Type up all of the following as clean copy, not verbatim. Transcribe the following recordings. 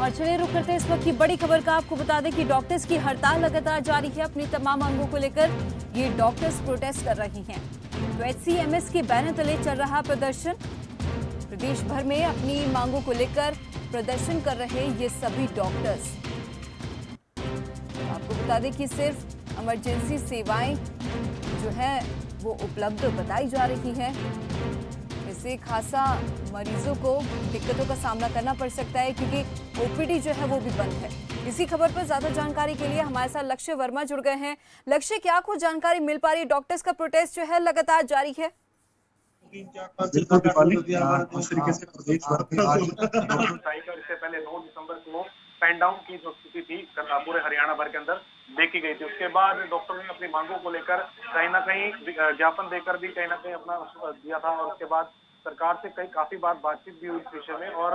और चलिए रुक करते हैं इस वक्त की बड़ी खबर का। आपको बता दें कि डॉक्टर्स की हड़ताल लगातार जारी है। अपनी तमाम मांगों को लेकर ये डॉक्टर्स प्रोटेस्ट कर रही हैं। तो एचसीएमएस के बैनर तले चल रहा प्रदर्शन। प्रदेश भर में अपनी मांगों को लेकर प्रदर्शन कर रहे ये सभी डॉक्टर्स। आपको बता दें कि सिर्फ इमरजेंसी सेवाएं जो है वो उपलब्ध बताई जा रही है। इससे खासा मरीजों को दिक्कतों का सामना करना पड़ सकता है, क्योंकि ओपीडी जो है वो भी बंद है। इसी खबर पर ज्यादा जानकारी के लिए हमारे साथ लक्ष्य वर्मा जुड़ गए हैं। लक्ष्य, क्या कुछ जानकारी मिल पा रही है? डॉक्टर्स का प्रोटेस्ट जो है लगातार जारी है। बिल्कुल दीपाली, इस तरीके से प्रदेश भर में आज इससे पहले 9 दिसंबर को पैन डाउन की जो स्थिति थी पूरे हरियाणा भर के अंदर देखी गई थी। उसके बाद डॉक्टरों ने अपनी मांगों को लेकर कहीं ना कहीं ज्ञापन देकर भी कहीं ना कहीं अपना दिया था, और उसके बाद सरकार से काफी बार बातचीत भी हुई इस विषय में। और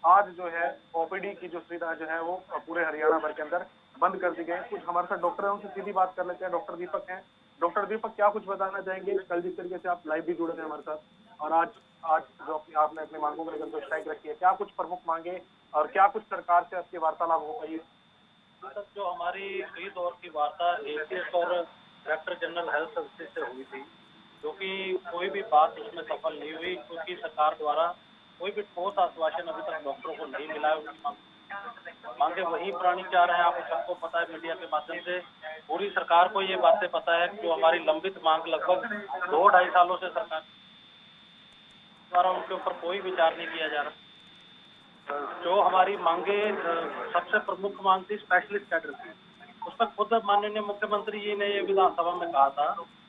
आज जो है ओपीडी की जो सुविधा जो है वो पूरे हरियाणा भर के अंदर बंद कर दी गई। कुछ हमारे साथ डॉक्टर है, उनसे सीधी बात कर लेते हैं। डॉक्टर दीपक हैं। डॉक्टर दीपक, क्या कुछ बताना चाहेंगे? कल जिस तरीके से आप लाइव भी जुड़े थे हमारे साथ, और आज जो आपने अपनी मांगों को लेकर जो स्ट्राइक रखी है, क्या कुछ प्रमुख मांगे और क्या कुछ सरकार से आपकी वार्तालाप हो पाई? जो हमारी कई दौर की वार्ता एसीएस और डायरेक्टर जनरल हेल्थ सर्विसेज से हुई थी, जो कि कोई भी बात उसमें सफल नहीं हुई, क्योंकि सरकार द्वारा कोई भी ठोस आश्वासन अभी तक डॉक्टरों को नहीं मिला है। उनकी मांगे वही पुरानी चाह रहे हैं। आपको सबको पता है, मीडिया के माध्यम से पूरी सरकार को ये बातें पता है कि जो हमारी लंबित मांग लगभग 2-2.5 सालों से सरकार द्वारा उनके ऊपर कोई विचार नहीं किया जा रहा। जो हमारी मांगे, सबसे प्रमुख मांग थी स्पेशलिस्ट कैडर की। उस पर खुद माननीय मुख्यमंत्री जी ने ये विधानसभा में कहा था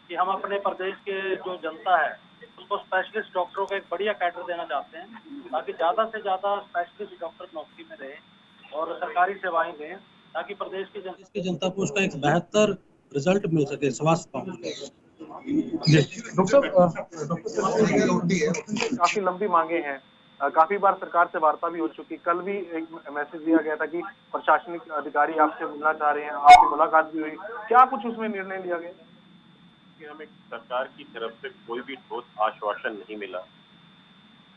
कि हम अपने प्रदेश के जो जनता है उसको स्पेशलिस्ट डॉक्टरों का एक बढ़िया कैडर देना चाहते हैं, ताकि ज्यादा से ज्यादा स्पेशलिस्ट डॉक्टर नौकरी में रहे और सरकारी सेवाएं दें, ताकि प्रदेश की जनता को उसका एक बेहतर रिजल्ट मिल सके स्वास्थ्य का। डॉक्टर काफी लंबी मांगे हैं, काफी बार सरकार से वार्ता भी हो चुकी। कल भी एक मैसेज दिया गया था कि प्रशासनिक अधिकारी आपसे मिलना चाह रहे हैं, आपकी मुलाकात भी हुई। क्या कुछ उसमें निर्णय लिया गया? कि हमें सरकार की तरफ से कोई भी ठोस आश्वासन नहीं मिला।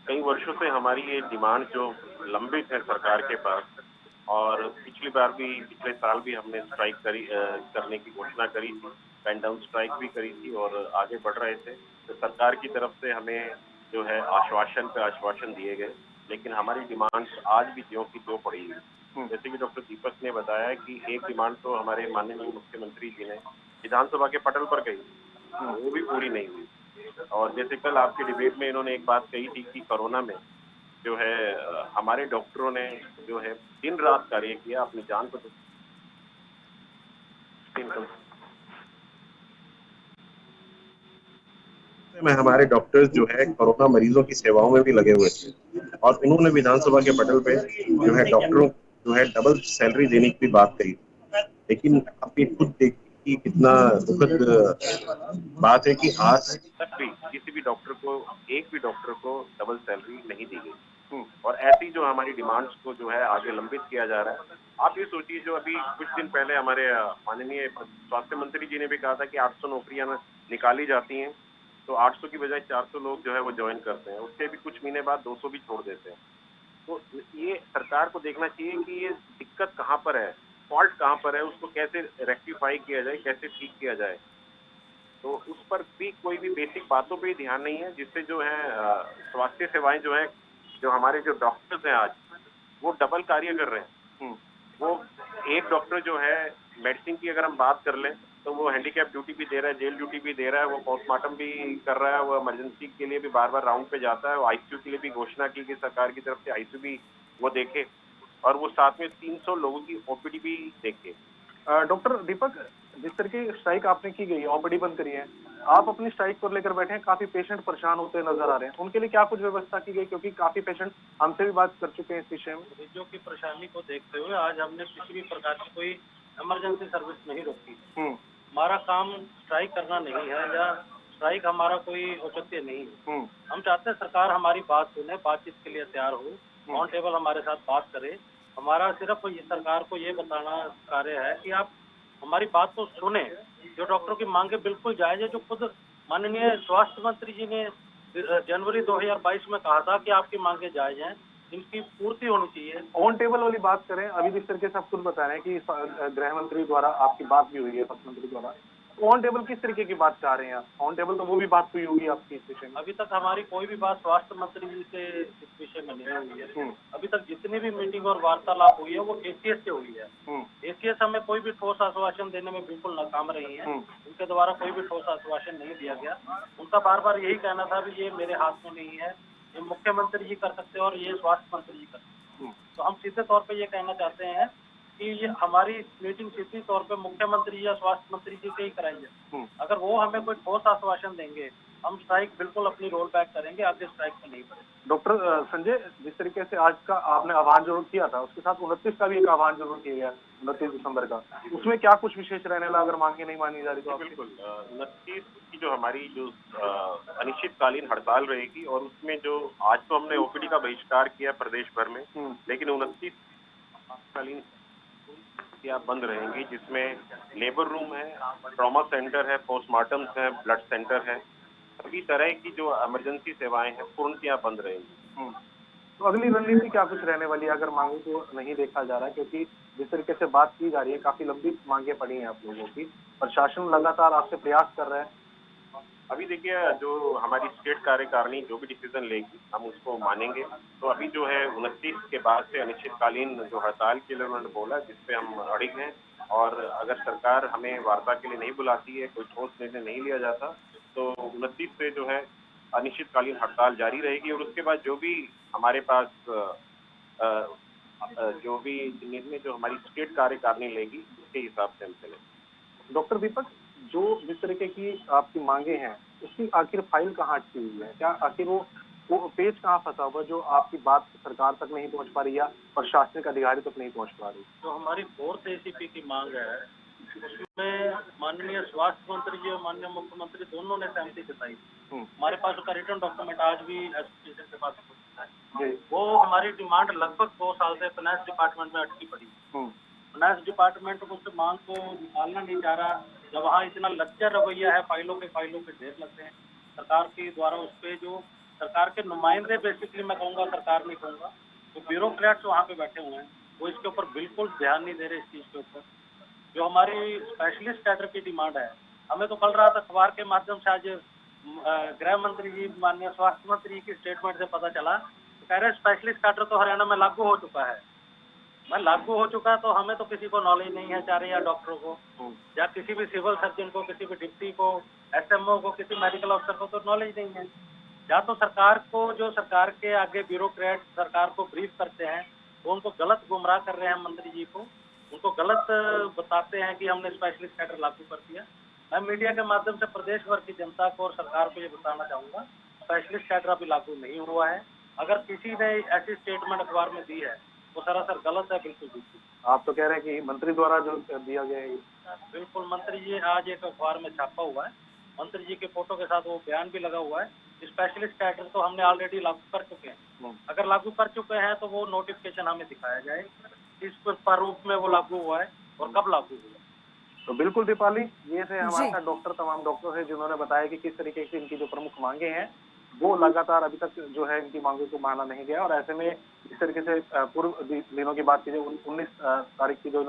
कई वर्षों से हमारी ये डिमांड जो लंबित है सरकार के पास, और पिछली बार भी, पिछले साल भी हमने स्ट्राइक करने की घोषणा करी थी, पैन डाउन स्ट्राइक भी करी थी और आगे बढ़ रहे थे। तो सरकार की तरफ से हमें जो है आश्वासन पे आश्वासन दिए गए, लेकिन हमारी डिमांड्स आज भी ज्यों की त्यों पड़ी है। जैसे कि डॉक्टर दीपक ने बताया कि एक डिमांड तो हमारे माननीय मुख्यमंत्री जी ने विधानसभा के पटल पर कही, वो भी पूरी नहीं हुई। और जैसे कल आपके डिबेट में इन्होंने एक बात कही थी कि कोरोना में जो है हमारे डॉक्टरों ने जो है दिन रात कार्य किया, अपनी जान को में हमारे डॉक्टर्स जो है कोरोना मरीजों की सेवाओं में भी लगे हुए थे, और उन्होंने विधानसभा के पटल पे जो है डॉक्टरों जो है डबल सैलरी देने की भी बात कही। लेकिन आप ये खुद देखिए कि कितना दुखद बात है कि आज तक भी किसी भी डॉक्टर को, एक भी डॉक्टर को डबल सैलरी नहीं दी गई। और ऐसी जो हमारी डिमांड्स को जो है आगे लंबित किया जा रहा है। आप ये सोचिए, जो अभी कुछ दिन पहले हमारे माननीय स्वास्थ्य मंत्री जी ने भी कहा था कि 800 नौकरियां निकाली जाती हैं, तो 800 की बजाय 400 लोग जो है वो ज्वाइन करते हैं। उसके भी कुछ महीने बाद 200 भी छोड़ देते हैं। तो ये सरकार को देखना चाहिए कि ये दिक्कत कहाँ पर है, फॉल्ट कहाँ पर है, उसको कैसे रेक्टिफाई किया जाए, कैसे ठीक किया जाए। तो उस पर भी कोई भी बेसिक बातों पे ध्यान नहीं है, जिससे जो है स्वास्थ्य सेवाएं जो है, जो हमारे जो डॉक्टर्स हैं आज वो डबल कार्य कर रहे हैं। वो एक डॉक्टर जो है मेडिसिन की अगर हम बात कर लें तो वो हैंडीकैप ड्यूटी भी दे रहा है, जेल ड्यूटी भी दे रहा है, वो पोस्टमार्टम भी कर रहा है, वो इमरजेंसी के लिए भी बार बार राउंड पे जाता है, वो आईसीयू के लिए भी घोषणा की कि सरकार की तरफ से आईसीयू भी वो देखे, और वो साथ में 300 लोगों की ओपीडी भी देखे। डॉक्टर दीपक, जिस तरीके की स्ट्राइक आपने की गई, ओपीडी बंद करी है, आप अपनी स्ट्राइक को लेकर बैठे हैं, काफी पेशेंट परेशान होते नजर आ रहे हैं, उनके लिए क्या कुछ व्यवस्था की गई? क्योंकि काफी पेशेंट हमसे भी बात कर चुके हैं इस विषय में। मरीजों की परेशानी को देखते हुए आज हमने किसी भी प्रकार की कोई इमरजेंसी सर्विस नहीं रोकी। हमारा काम स्ट्राइक करना नहीं है, या स्ट्राइक हमारा कोई औचित्य नहीं है। हम चाहते हैं सरकार हमारी बात सुने, बातचीत के लिए तैयार हो, ऑन टेबल हमारे साथ बात करे। हमारा सिर्फ सरकार को ये बताना कार्य है कि आप हमारी बात को सुने। जो डॉक्टरों की मांगे बिल्कुल जायज है, जो खुद माननीय स्वास्थ्य मंत्री जी ने जनवरी 2022 में कहा था कि आपकी मांगे जायज हैं, इनकी पूर्ति होनी चाहिए। ऑन टेबल वाली बात करें, अभी जिस तरीके से आप खुद बता रहे हैं कि गृह मंत्री द्वारा आपकी बात भी हुई है, स्वास्थ्य मंत्री द्वारा, ऑन टेबल किस तरीके की बात चाह रहे हैं आप? ऑन टेबल तो वो भी बात हुई होगी आपकी इस विषय में। अभी तक हमारी कोई भी बात स्वास्थ्य मंत्री जी से इस विषय में नहीं हुई है। अभी तक जितनी भी मीटिंग और वार्तालाप हुई है वो एसीएस से हुई है। एसीएस हमें कोई भी ठोस आश्वासन देने में बिल्कुल नाकाम रही है। उनके द्वारा कोई भी ठोस आश्वासन नहीं दिया गया। उनका बार बार यही कहना था कि ये मेरे हाथ में नहीं है, ये मुख्यमंत्री जी कर सकते हैं और ये स्वास्थ्य मंत्री जी कर सकते हैं। तो हम सीधे तौर पे ये कहना चाहते हैं कि ये हमारी मीटिंग सीधे तौर पे मुख्यमंत्री या स्वास्थ्य मंत्री जी से ही कराई है। अगर वो हमें कोई ठोस आश्वासन देंगे, हम स्ट्राइक बिल्कुल अपनी रोल बैक करेंगे, आगे स्ट्राइक पे नहीं पड़ेंगे। डॉक्टर संजय, जिस तरीके से आज का आपने आह्वान जरूर किया था, उसके साथ 29 का भी एक आह्वान जरूर किया गया, 29 दिसंबर का, उसमें क्या कुछ विशेष रहने लगा अगर मांगे नहीं मानी जा रही तो? बिल्कुल 29 की जो हमारी जो अनिश्चितकालीन हड़ताल रहेगी, और उसमें जो आज तो हमने ओपीडी का बहिष्कार किया प्रदेश भर में, लेकिन 29 कालीन बंद रहेंगी, जिसमें लेबर रूम है, ट्रॉमा सेंटर है, पोस्टमार्टम्स है, ब्लड सेंटर है, सभी तरह की जो इमरजेंसी सेवाएं हैं पूर्णतः बंद रहेंगी। तो अगली रणनीति क्या कुछ रहने वाली है अगर मांगों को नहीं देखा जा रहा है? क्योंकि जिस तरीके से बात की जा रही है, काफी लंबी मांगे पड़ी हैं आप लोगों की, प्रशासन लगातार आपसे प्रयास कर रहा है। अभी देखिए, जो हमारी स्टेट कार्यकारिणी जो भी डिसीजन लेगी हम उसको मानेंगे। तो अभी जो है 29 के बाद से अनिश्चितकालीन जो हड़ताल के लिए उन्होंने बोला, जिसपे हम अड़िग हैं, और अगर सरकार हमें वार्ता के लिए नहीं बुलाती है, कोई ठोस निर्णय नहीं लिया जाता, तो 29 से जो है अनिश्चितकालीन हड़ताल जारी रहेगी। और उसके बाद जो भी हमारे पास जो भी निर्णय जो हमारी स्टेट कार्यकारिणी लेगी उसके हिसाब से हम चलेंगे। डॉक्टर दीपक, जो जिस तरीके की आपकी मांगे हैं, उसकी आखिर फाइल कहाँ अटकी हुई है? क्या आखिर वो पेज कहाँ फंसा हुआ जो आपकी बात सरकार तक नहीं पहुँच पा रही या प्रशासनिक अधिकारी तक नहीं पहुँच पा रही? जो हमारी 4th ACP की मांग है, उसमें माननीय स्वास्थ्य मंत्री जी और माननीय मुख्यमंत्री दोनों ने सहमति जताई। हमारे पास उसका रिटर्न डॉक्यूमेंट आज भी एसोसिएशन के पास है। वो हमारी डिमांड लगभग 2 साल से फाइनेंस डिपार्टमेंट में अटकी पड़ी। फाइनेंस डिपार्टमेंट उस मांग को निकालना नहीं चाह रहा। जब वहाँ इतना लज्जर रवैया है, फाइलों के ढेर लगते हैं सरकार के द्वारा। उस पर जो सरकार के नुमाइंदे, बेसिकली मैं कहूँगा, सरकार नहीं कहूँगा, जो ब्यूरोक्रेट्स वहाँ पे बैठे हुए हैं, वो इसके ऊपर बिल्कुल ध्यान नहीं दे रहे। इस चीज़ के ऊपर जो हमारी स्पेशलिस्ट कैडर की डिमांड है, हमें तो कल रात अखबार के माध्यम से आज गृह मंत्री जी, माननीय स्वास्थ्य मंत्री की स्टेटमेंट से पता चला, तो कह रहे स्पेशलिस्ट कैडर तो हरियाणा में लागू हो चुका है। मैं लागू हो चुका तो हमें तो किसी को नॉलेज नहीं है, चाहे या डॉक्टरों को या किसी भी सिविल सर्जन को, किसी भी डिप्टी को, SMO को, किसी मेडिकल अफसर को तो नॉलेज नहीं है। या तो सरकार को, जो सरकार के आगे ब्यूरोक्रेट सरकार को ब्रीफ करते हैं, वो उनको गलत गुमराह कर रहे हैं मंत्री जी को, उनको गलत बताते हैं कि हमने स्पेशलिस्ट कैडर लागू कर दिया। मैं मीडिया के माध्यम से प्रदेश भर की जनता को और सरकार को ये बताना चाहूँगा, स्पेशलिस्ट कैडर अभी लागू नहीं हुआ है। अगर किसी ने ऐसी स्टेटमेंट अखबार में दी है वो सरासर गलत है, बिल्कुल बिल्कुल। आप तो कह रहे हैं कि मंत्री द्वारा जो दिया गया है, बिल्कुल मंत्री जी आज एक अखबार में छापा हुआ है, मंत्री जी के फोटो के साथ वो बयान भी लगा हुआ है। स्पेशलिस्ट कैडर तो हमने ऑलरेडी लागू कर चुके हैं। अगर लागू कर चुके हैं तो वो नोटिफिकेशन हमें दिखाया जाए किस प्रारूप में वो लागू हुआ है और कब लागू हुआ। तो बिल्कुल दीपाली, ये थे हमारे साथ डॉक्टर, तमाम डॉक्टर हैं जिन्होंने बताया कि किस तरीके से इनकी जो प्रमुख मांगे हैं वो लगातार अभी तक जो है इनकी मांगों को माना नहीं गया। और ऐसे में इस तरीके से पूर्व दिनों की बात कीजिए, 19 तारीख की जो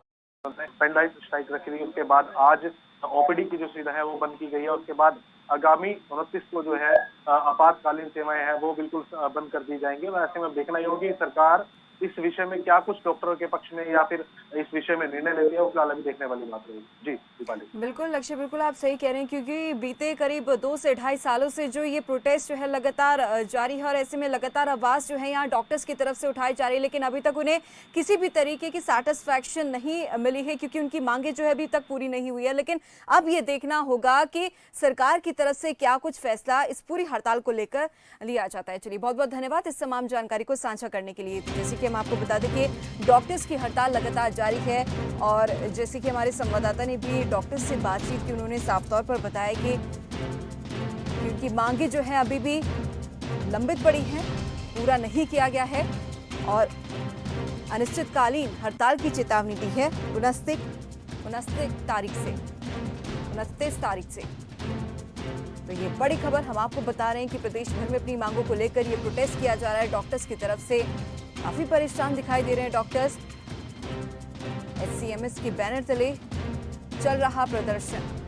पेन ड्राइव स्ट्राइक रखी थी, उसके बाद आज OPD की जो सुविधा है वो बंद की गई है। उसके बाद आगामी 29 को जो है आपातकालीन सेवाएं हैं वो बिल्कुल बंद कर दी जाएंगी। और ऐसे में देखना ये होगा कि सरकार इस विषय में क्या कुछ डॉक्टरों के पक्ष में या फिर इस विषय में निर्णय लेती है, वो फिलहाल अभी देखने वाली बात रहेगी। जी दीपाली। बिल्कुल लक्ष्य, बिल्कुल आप सही कह रहे हैं, क्योंकि बीते करीब 2 से 2.5 सालों से जो ये प्रोटेस्ट जो है लगातार जारी है, और ऐसे में लगातार आवाज़ जो है यहाँ डॉक्टर्स की तरफ से उठाई जा रही है, लेकिन अभी तक उन्हें किसी भी तरीके की सेटिस्फैक्शन नहीं मिली है, क्योंकि उनकी मांगे जो है अभी तक पूरी नहीं हुई है। लेकिन अब ये देखना होगा कि सरकार की तरफ से क्या कुछ फैसला इस पूरी हड़ताल को लेकर लिया जाता है। चलिए, बहुत बहुत धन्यवाद इस तमाम जानकारी को साझा करने के लिए। जैसे कि हम आपको बता दें कि डॉक्टर्स की हड़ताल लगातार जारी है, और जैसे कि हमारे संवाददाता ने भी डॉक्टर्स से बातचीत की, उन्होंने साफ तौर पर बताया कि उनकी मांगे जो है अभी भी लंबित पड़ी हैं, पूरा नहीं किया गया है, और अनिश्चितकालीन हड़ताल की चेतावनी दी है 29 तारीख से। तो ये बड़ी खबर हम आपको बता रहे हैं कि प्रदेश भर में अपनी मांगों को लेकर ये प्रोटेस्ट किया जा रहा है डॉक्टर्स की तरफ से। काफी परेशान दिखाई दे रहे हैं डॉक्टर्स। एचसीएमएस के बैनर तले चल रहा प्रदर्शन।